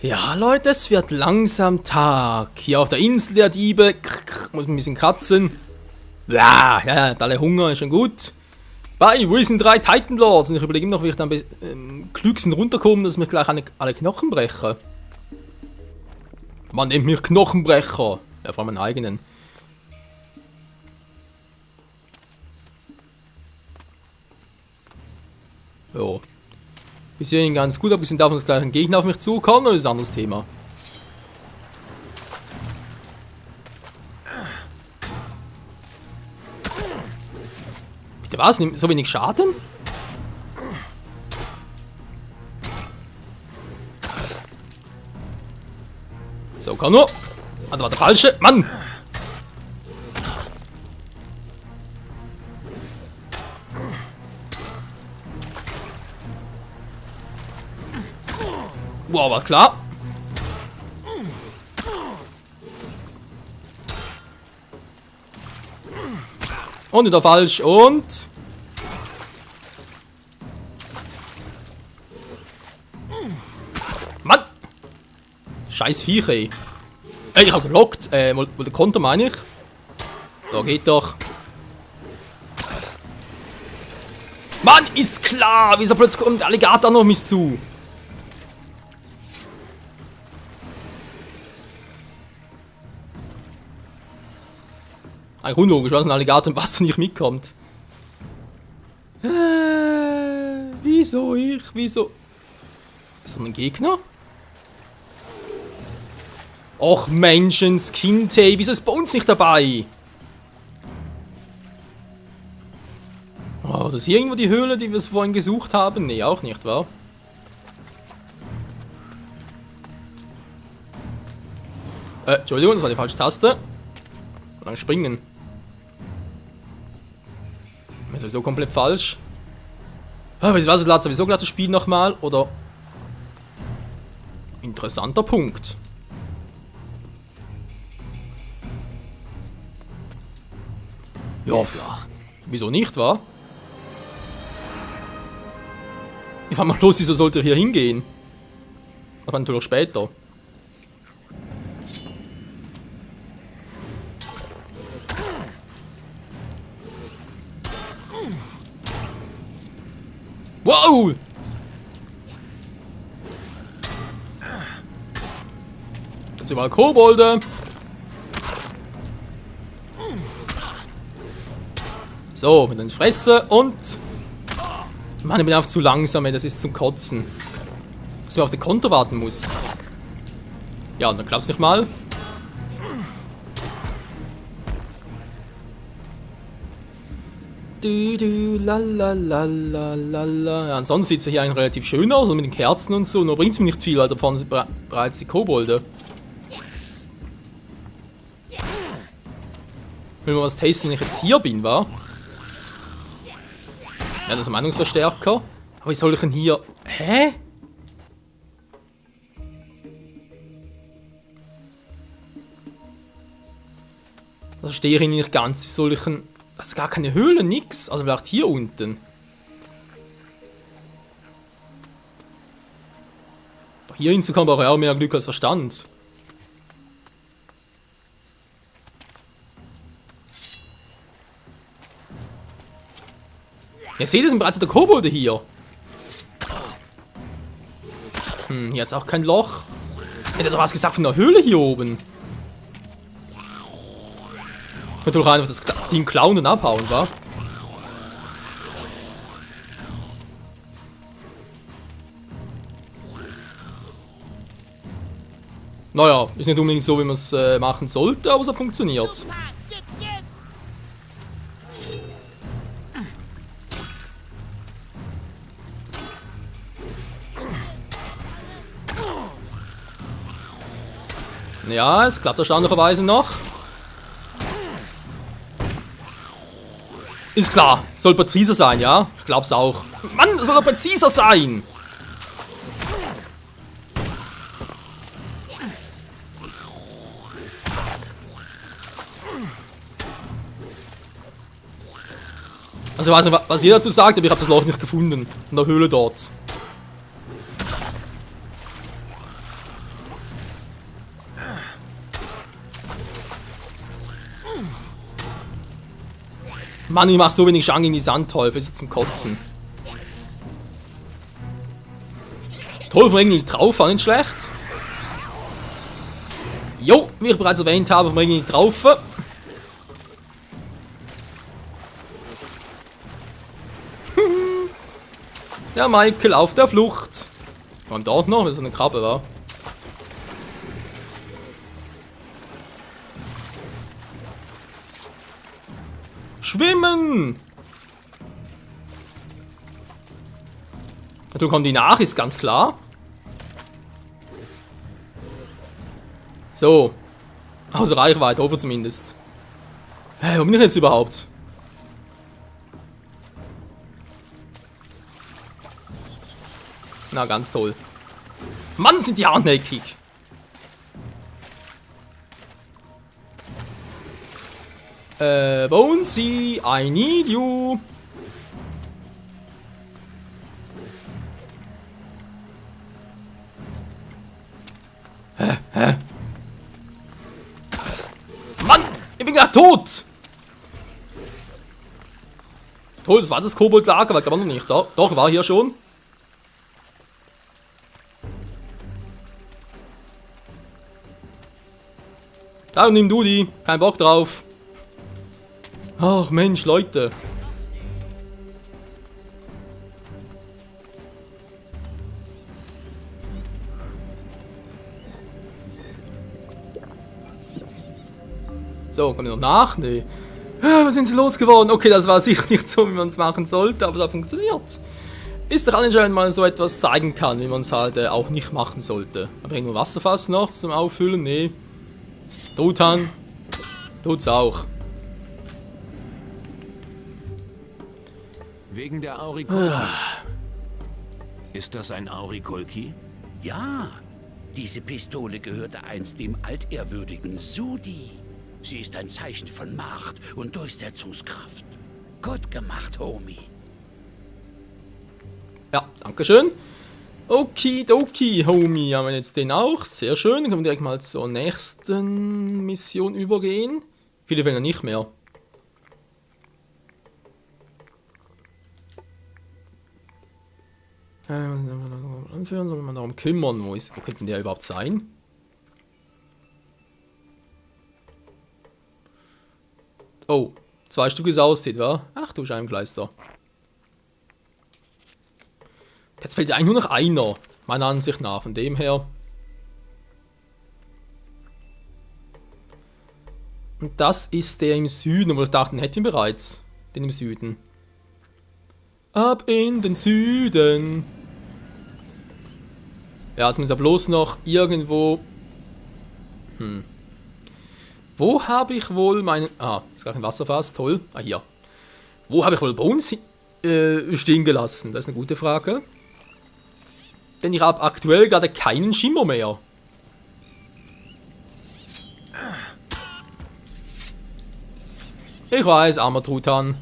Ja, Leute, es wird langsam Tag. Hier auf der Insel der Diebe. Muss ein bisschen kratzen. Ja, alle Hunger ist schon gut. Wo sind 3 Titan Lords? Und ich überlege immer noch, wie ich dann klügsten runterkomme, dass ich mir gleich alle Knochen breche. Man nennt mich Knochenbrecher. Ja, vor allem meinen eigenen. Jo. Bis hierhin ganz gut, abgesehen davon, dass gleich ein Gegner auf mich zukommt, oder ist ein anderes Thema? Bitte was? Nimmt so wenig Schaden? So, komm nur! Ah, da war der falsche! Mann! Wow, war klar. Und wieder falsch. Und... Mann! Scheiß Viech, ey. Ey, ich hab gelockt. Wo der Konter, meine ich. So, geht doch. Mann, ist klar! Wieso plötzlich kommt der Alligator noch auf mich zu? Eigentlich unlogisch, weil ein Alligator im Wasser nicht mitkommt. Wieso ich? Wieso? Ist da ein Gegner? Och Menschenskind, hey, wieso ist bei uns nicht dabei? Oh, das ist hier irgendwo die Höhle, die wir vorhin gesucht haben? Nee, auch nicht, wa? Entschuldigung, das war die falsche Taste. Lang springen. Das ist sowieso komplett falsch. Aber ich weiß, es sowieso gleich das Spiel nochmal, oder? Interessanter Punkt. Ja, wieso nicht, wa? Ich fahr mal los, wieso sollte er hier hingehen? Aber natürlich später. Wow! Jetzt sind mal Kobolde. So, mit den Fresse und... Mann, ich bin einfach zu langsam, ey, das ist zum Kotzen. Dass man auf den Konter warten muss. Ja, und dann klappt's nicht mal. Lalalala. Ja, ansonsten sieht es hier eigentlich relativ schön aus, mit den Kerzen und so. Nur bringt es mir nicht viel, weil da vorne sind bereits die Kobolde. Will mal was testen, wenn ich jetzt hier bin, wa? Ja, das ist ein Meinungsverstärker. Aber wie soll ich denn hier... Hä? Das verstehe ich nicht ganz. Wie soll ich denn... Das ist gar keine Höhle, nix. Also vielleicht hier unten. Hier hinzukommen brauche ich auch mehr Glück als Verstand. Ihr seht, es sind bereits der Kobolde hier. Hier hat es auch kein Loch. Hätte doch was gesagt von der Höhle hier oben. Ich könnte doch einfach das Ding klauen und abhauen, wa? Naja, ist nicht unbedingt so, wie man es machen sollte, aber es hat funktioniert. Ja, es klappt erstaunlicherweise noch. Ist klar, soll präziser sein, ja? Ich glaub's auch. Mann, soll er präziser sein! Also ich weiß nicht, was ihr dazu sagt, aber ich habe das Loch nicht gefunden. In der Höhle dort. Mann, ich mach so wenig Schaden gegen die Sandteufel, ist zum Kotzen. Teufel irgendwie drauf, war nicht schlecht. Jo, wie ich bereits erwähnt habe, vom irgendwie drauf. Der Michael auf der Flucht. Und dort noch, weil so eine Krabbe war. Schwimmen! Natürlich kommen die nach, ist ganz klar. So. Außer Reichweite, hoffe zumindest. Hä, wo bin ich jetzt überhaupt? Na, ganz toll. Mann, sind die hartnäckig. Bonesy, I need you. Hä? Mann, ich bin gleich tot. Toll, das war das Kobold-Lager, war glaube ich noch nicht. Doch, war hier schon. Da, nimm du die. Kein Bock drauf. Ach Mensch, Leute. So, kommen wir noch nach? Nee. Was sind sie losgeworden? Okay, das war sicher nicht so, wie man es machen sollte, aber das funktioniert. Ist doch anscheinend, wenn man so etwas zeigen kann, wie man es halt auch nicht machen sollte. Aber irgendwo Wasserfass noch zum Auffüllen? Nee. Truthahn. Tut's auch. Wegen der Aurikulki. Ist das ein Aurikulki? Ja, diese Pistole gehörte einst dem altehrwürdigen Sudi. Sie ist ein Zeichen von Macht und Durchsetzungskraft. Gut gemacht, Homie. Ja, dankeschön. Okidoki, Homie, haben wir jetzt den auch. Sehr schön. Dann können wir direkt mal zur nächsten Mission übergehen. Viele fehlen ja nicht mehr. Anführen, soll man darum kümmern. Wo könnte der überhaupt sein? Oh, 2 Stück es aussieht, wa? Ach du Scheibengleister. Jetzt fehlt ja eigentlich nur noch einer, meiner Ansicht nach, von dem her. Und das ist der im Süden, wo ich dachte, den hätte ich bereits. Den im Süden. Ab in den Süden. Ja, jetzt muss er bloß noch irgendwo... Wo habe ich wohl meinen... Ah, ist gar kein Wasserfass, toll. Ah, hier. Wo habe ich wohl Bones stehen gelassen? Das ist eine gute Frage. Denn ich habe aktuell gerade keinen Schimmer mehr. Ich weiß, armer Truthahn.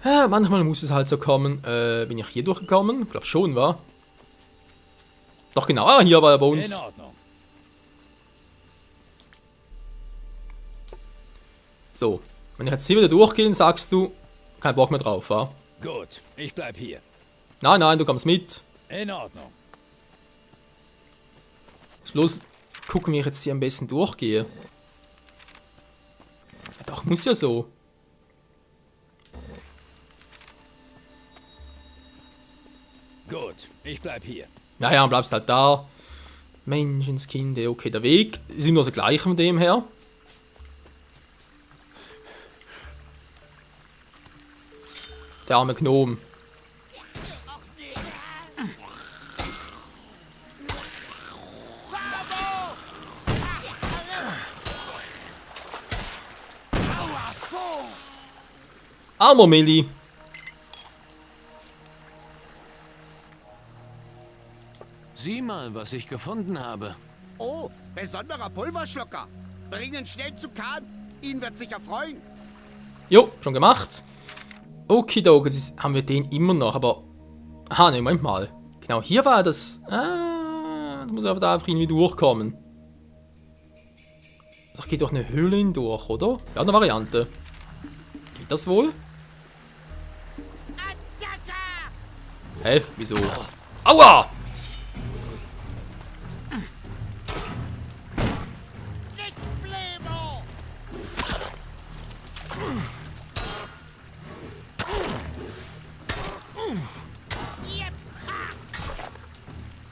Manchmal muss es halt so kommen. Bin ich hier durchgekommen? Ich glaube schon, wa? Doch genau, ah, hier war der Bones. In Ordnung. So, wenn ich jetzt hier wieder durchgehe, sagst du, kein Bock mehr drauf, wa? Gut, ich bleib hier. Nein, nein, du kommst mit. In Ordnung. Ich muss bloß gucken, wie ich jetzt hier am besten durchgehe. Ja, doch, muss ja so. Gut, ich bleib hier. Naja, dann bleibst halt da. Menschenskind, okay, der Weg ist immer der gleiche von dem her. Der arme Gnom. Armer Milli. Sieh mal, was ich gefunden habe. Oh, besonderer Pulverschlucker. Bring ihn schnell zu Kahn. Ihn wird sicher freuen. Jo, schon gemacht. Okidoki, jetzt haben wir den immer noch, aber... Aha, ne, Moment mal. Genau, hier war das... Ah, das muss aber da einfach irgendwie durchkommen. Das geht doch eine Höhle hindurch, oder? Ja, eine Variante. Geht das wohl? Hä? Wieso? Aua!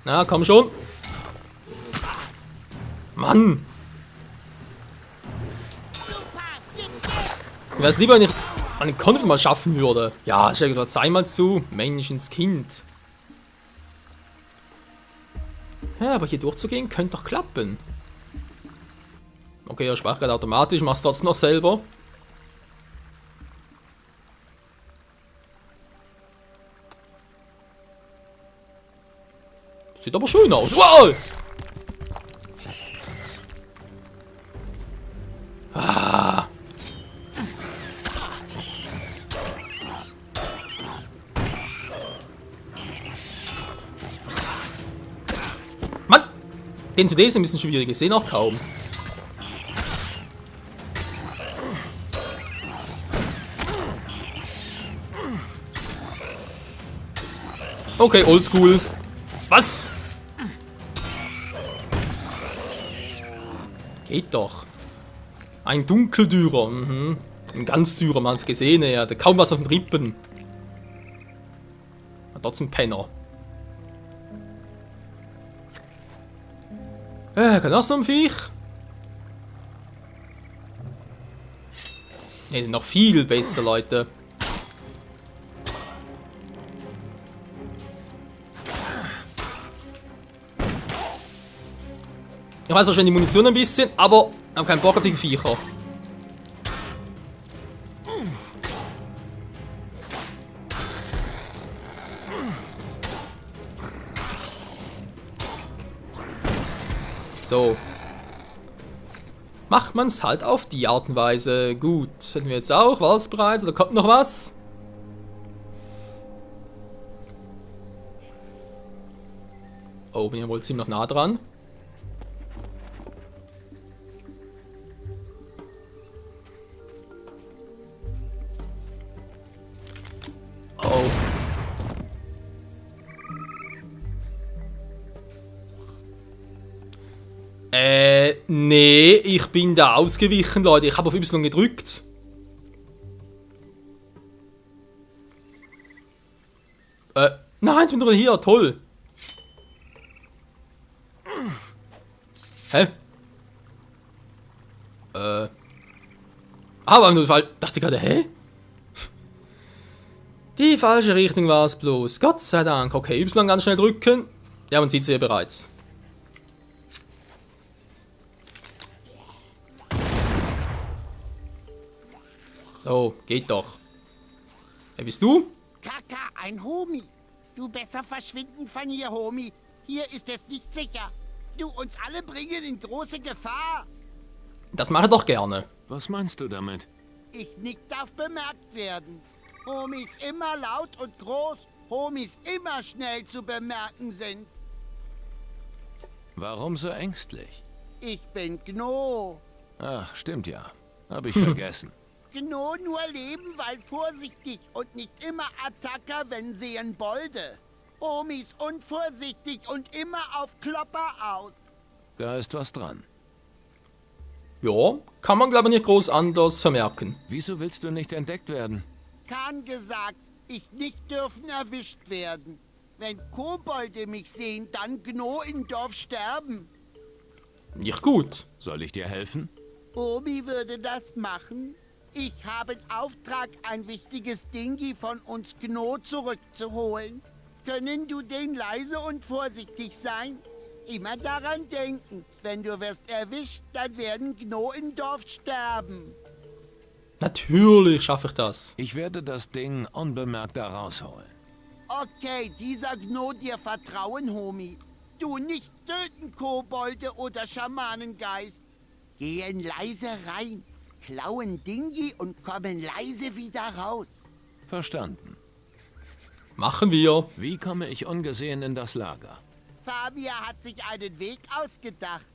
Na, komm schon. Mann. Ich weiß lieber, wenn ich einen Content mal schaffen würde. Ja, stell dir gerade zweimal zu. Menschenskind. Ja, aber hier durchzugehen könnte doch klappen. Okay, er sprach gerade automatisch, mach's trotzdem noch selber. Sieht aber schön aus. Wow! Ah. Mann! Den zu lesen ist ein bisschen schwierig, ich sehe noch kaum. Okay, oldschool. Was? Geht doch. Ein Dunkeldürer. Mhm. Ein Ganzdürer, man hat's gesehen, er hatte kaum was auf den Rippen. Aber trotzdem Penner. Kann das noch ein Viech? Ne, sind noch viel besser, Leute. Ich weiß auch schon die Munition ein bisschen, aber ich habe keinen Bock auf die Viecher. So. Macht man es halt auf die Art und Weise. Gut, hätten wir jetzt auch. War es bereits? Oder kommt noch was? Oh, bin ja wohl ziemlich nah dran. Oh. Nee, ich bin da ausgewichen, Leute. Ich habe auf Y gedrückt. Nein, ich bin doch hier, toll. Hä? Aber ich dachte gerade, hä? Die falsche Richtung war es bloß. Gott sei Dank. Okay, Y ganz schnell drücken. Ja, man sieht sie ja bereits. So, geht doch. Wer bist du? Kaka, ein Homie. Du besser verschwinden von hier, Homie. Hier ist es nicht sicher. Du, uns alle bringen in große Gefahr. Das mache ich doch gerne. Was meinst du damit? Ich nicht darf bemerkt werden. Homies immer laut und groß. Homies immer schnell zu bemerken sind. Warum so ängstlich? Ich bin Gno. Ach, stimmt ja. Hab ich vergessen. Gno nur leben, weil vorsichtig und nicht immer Attacker, wenn sehen Bolde. Homies unvorsichtig und immer auf Klopper aus. Da ist was dran. Ja, kann man glaube ich nicht groß anders vermerken. Wieso willst du nicht entdeckt werden? Kahn gesagt, ich nicht dürfen erwischt werden. Wenn Kobolde mich sehen, dann Gno im Dorf sterben. Nicht gut. Soll ich dir helfen? Omi würde das machen. Ich habe den Auftrag, ein wichtiges Dingi von uns Gno zurückzuholen. Können du denn leise und vorsichtig sein? Immer daran denken, wenn du wirst erwischt, dann werden Gno im Dorf sterben. Natürlich schaffe ich das. Ich werde das Ding unbemerkt da rausholen. Okay, dieser Gno dir vertrauen, Homie. Du nicht töten, Kobolde oder Schamanengeist. Gehen leise rein, klauen Dingi und kommen leise wieder raus. Verstanden. Machen wir. Wie komme ich ungesehen in das Lager? Fabia hat sich einen Weg ausgedacht.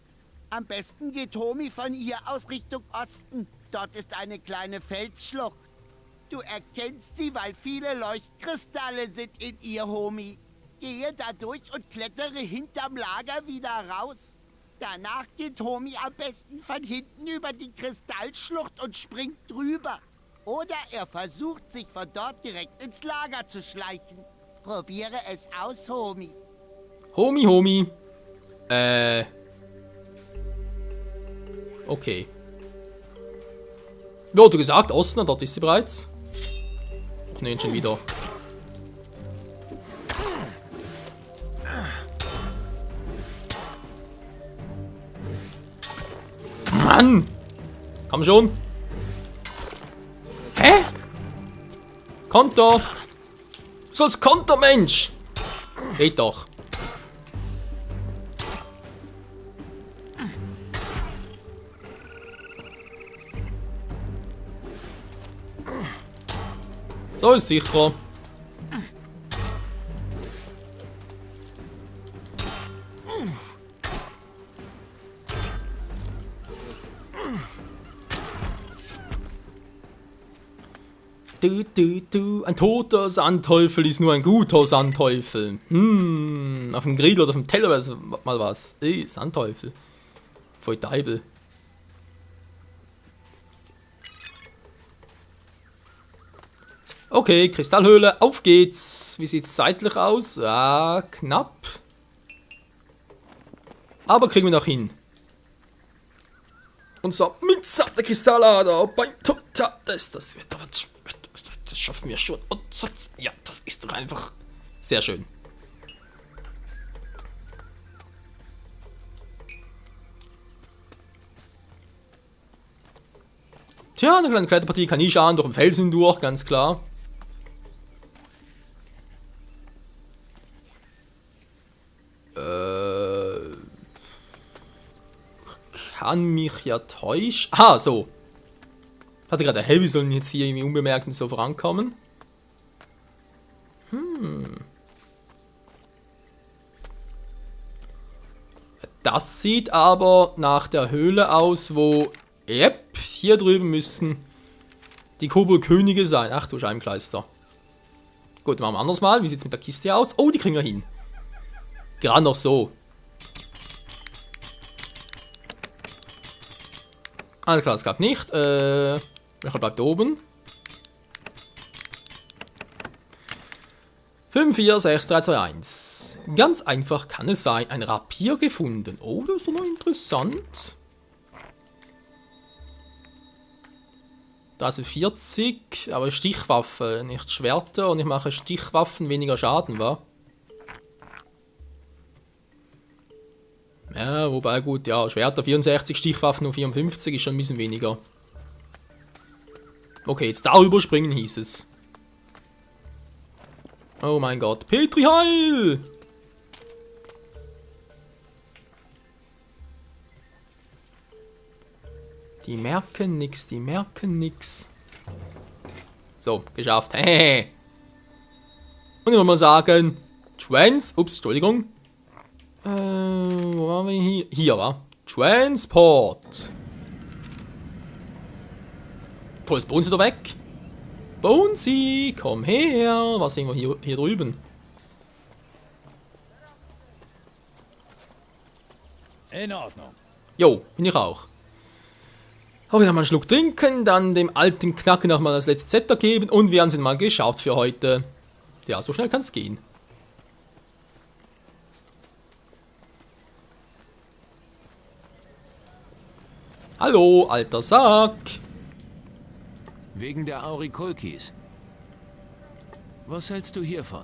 Am besten geht Homie von hier aus Richtung Osten. Dort ist eine kleine Felsschlucht. Du erkennst sie, weil viele Leuchtkristalle sind in ihr, Homie. Gehe da durch und klettere hinterm Lager wieder raus. Danach geht Homie am besten von hinten über die Kristallschlucht und springt drüber. Oder er versucht, sich von dort direkt ins Lager zu schleichen. Probiere es aus, Homie. Homie. Okay. Wie wurde gesagt, Osten, dort ist sie bereits. Ach nein, schon wieder. Mann! Komm schon! Hä? Konter! Du sollst Konter, Mensch! Geht doch. So ist sicher. Ein toter Sandteufel ist nur ein guter Sandteufel. Auf dem Grill oder auf dem Teller wäre mal was. Sandteufel. Voll Teufel. Okay, Kristallhöhle, auf geht's. Wie sieht's zeitlich aus? Ja, knapp. Aber kriegen wir noch hin. Unser Mitsamt der Kristallader bei Totates. Das schaffen wir schon. Und so, ja, das ist doch einfach sehr schön. Tja, eine kleine Kletterpartie kann nie schaden, durch den Felsen durch, ganz klar. Kann mich ja täuschen. Ah, so. Ich hatte gerade, hey, wir sollen jetzt hier irgendwie unbemerkt so vorankommen. Das sieht aber nach der Höhle aus, wo... Yep, hier drüben müssen die Koboldkönige sein. Ach du Scheibenkleister. Gut, machen wir anders mal. Wie sieht es mit der Kiste aus? Oh, die kriegen wir hin. Gerade noch so. Alles klar, es gab nicht. Welcher bleibt oben? 5, 4, 6, 3, 2, 1. Ganz einfach kann es sein. Ein Rapier gefunden. Oh, das ist doch noch interessant. Da ist 40, aber Stichwaffe, nicht Schwerter. Und ich mache Stichwaffen weniger Schaden, wa? Ja, wobei gut, ja, Schwerter 64, Stichwaffen nur 54, ist schon ein bisschen weniger. Okay, jetzt darüber springen hieß es. Oh mein Gott, Petri Heil! Die merken nix, die merken nix. So, geschafft. Hehehe. Und ich will mal sagen, Entschuldigung. Wo waren wir hier? Hier, wa? Transport. Toll, ist Bonesy da weg? Bonesy, komm her. Was sehen wir hier drüben? In Ordnung. Jo, bin ich auch. Okay, dann mal einen Schluck trinken, dann dem alten Knacken nochmal das letzte Zepter geben und wir haben es mal geschafft für heute. Ja, so schnell kann es gehen. Hallo, alter Sack. Wegen der Aurikulkis. Was hältst du hiervon?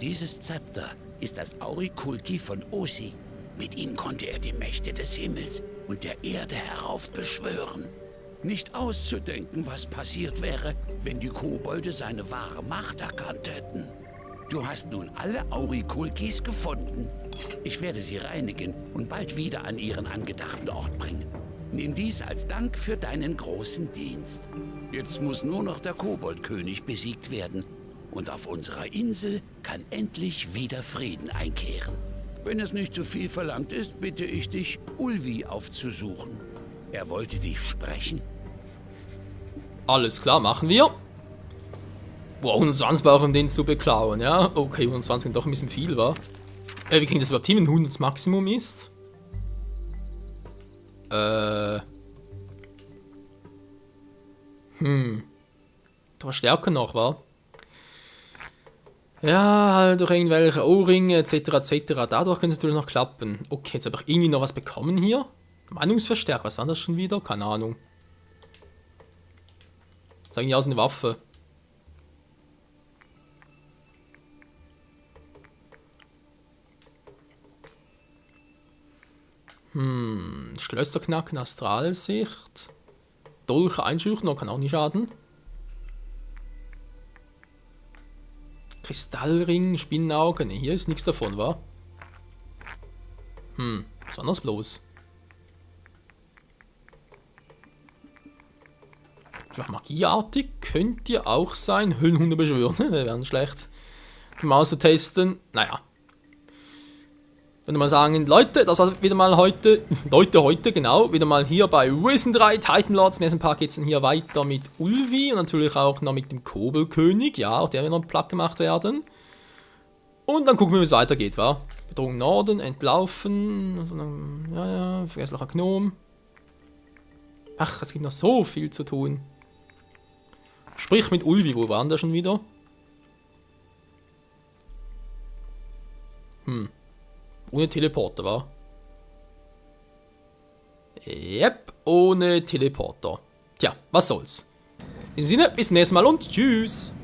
Dieses Zepter ist das Aurikulki von Osi. Mit ihm konnte er die Mächte des Himmels und der Erde heraufbeschwören. Nicht auszudenken, was passiert wäre, wenn die Kobolde seine wahre Macht erkannt hätten. Du hast nun alle Aurikulkis gefunden. Ich werde sie reinigen und bald wieder an ihren angedachten Ort bringen. Nimm dies als Dank für deinen großen Dienst. Jetzt muss nur noch der Koboldkönig besiegt werden. Und auf unserer Insel kann endlich wieder Frieden einkehren. Wenn es nicht zu viel verlangt ist, bitte ich dich, Ulvi aufzusuchen. Er wollte dich sprechen. Alles klar, machen wir. Boah, 120 brauchen, um den zu beklauen, ja? Okay, 120 ist doch ein bisschen viel, wa? Wie kriegen das überhaupt hin, wenn 100 das Maximum ist? Da stärker noch, wa? Ja, halt durch irgendwelche Ohrringe etc. etc. Dadurch könnte es natürlich noch klappen. Okay, jetzt habe ich irgendwie noch was bekommen hier. Meinungsverstärker, was war das schon wieder? Keine Ahnung. Das ist eigentlich aus einer Waffe. Schlösser knacken, Astralsicht. Dolche einschüchtern, kann auch nicht schaden. Kristallring, Spinnenauge. Ne, hier ist nichts davon, wa? Was war das bloß? Vielleicht magieartig könnte ja auch sein. Höhlenhunde beschwören, wäre nicht schlecht. Können wir auszutesten. Naja. Würde mal sagen, Leute, das war wieder mal heute, genau, wieder mal hier bei Risen 3 Titan Lords. Im nächsten Part geht es dann hier weiter mit Ulvi und natürlich auch noch mit dem Kobelkönig. Ja, auch der wird noch platt gemacht werden. Und dann gucken wir, wie es weitergeht, wa? Bedrohung Norden, entlaufen, ja, vergesslicher Gnom. Ach, es gibt noch so viel zu tun. Sprich mit Ulvi, wo waren der schon wieder? Ohne Teleporter, wa? Yep, ohne Teleporter. Tja, was soll's. In diesem Sinne, bis zum nächsten Mal und tschüss.